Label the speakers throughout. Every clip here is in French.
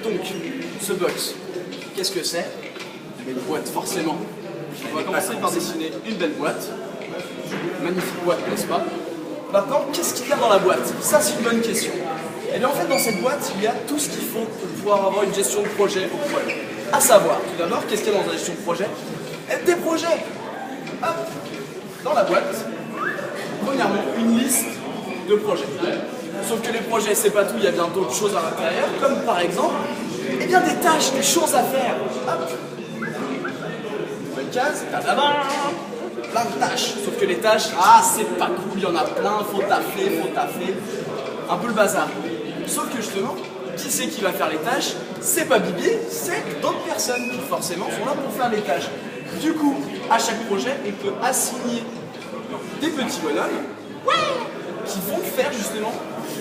Speaker 1: Donc, ce box, qu'est-ce que c'est? Une boîte, forcément. On va commencer par dessiner une belle boîte. Magnifique boîte, n'est-ce pas? Maintenant, qu'est-ce qu'il y a dans la boîte? Ça, c'est une bonne question. Et bien en fait, dans cette boîte, il y a tout ce qu'il faut pour pouvoir avoir une gestion de projet au poil. À savoir, tout d'abord, qu'est-ce qu'il y a dans la gestion de projet? Des projets. Hop. Dans la boîte, premièrement, une liste de projets. Sauf que les projets, c'est pas tout, il y a bien d'autres choses à l'intérieur, comme par exemple, eh bien des tâches, des choses à faire. Hop. Bonne case, plein de tâches. Sauf que les tâches, c'est pas cool, il y en a plein, faut taffer. Un peu le bazar. Sauf que justement, qui c'est qui va faire les tâches? C'est pas Bibi, c'est d'autres personnes qui forcément sont là pour faire les tâches. Du coup, à chaque projet, on peut assigner des petits bonhommes qui vont faire justement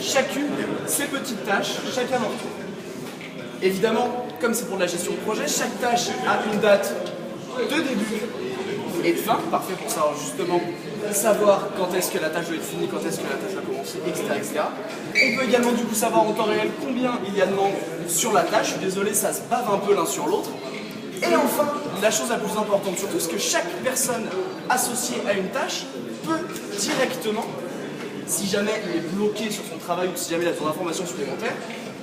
Speaker 1: chacune ces petites tâches, chacun d'entre eux. Évidemment, comme c'est pour de la gestion de projet, chaque tâche a une date de début et de fin, parfait pour savoir quand est-ce que la tâche doit être finie, quand est-ce que la tâche va commencer, etc. On peut également du coup savoir en temps réel combien il y a de membres sur la tâche. Je suis désolé, ça se bave un peu l'un sur l'autre. Et enfin, la chose la plus importante surtout, c'est que chaque personne associée à une tâche peut directement, si jamais il est bloqué sur son travail ou si jamais il a besoin d'informations supplémentaires,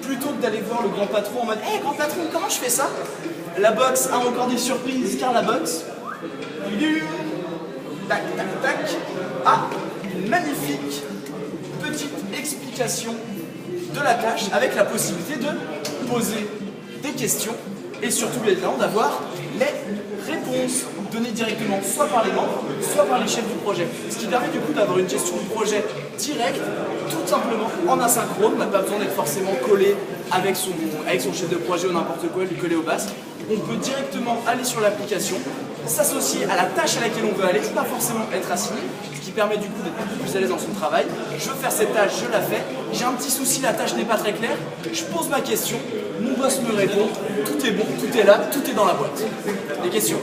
Speaker 1: plutôt que d'aller voir le grand patron en mode « Hey grand patron, comment je fais ça ?» La box a encore des surprises car la box, tac, a une magnifique petite explication de la tâche avec la possibilité de poser des questions et surtout bien évidemment d'avoir les réponses données directement soit par les membres, soit par les chefs du projet. Ce qui permet du coup d'avoir une gestion de projet directe, tout simplement en asynchrone. On n'a pas besoin d'être forcément collé avec son chef de projet ou n'importe quoi, lui coller au basque. On peut directement aller sur l'application, s'associer à la tâche à laquelle on veut aller, pas forcément être assigné, ce qui permet du coup d'être un peu plus à l'aise dans son travail. Je veux faire cette tâche, je la fais. J'ai un petit souci, la tâche n'est pas très claire. Je pose ma question, mon boss me répond, tout est bon, tout est là, tout est dans la boîte. Des questions?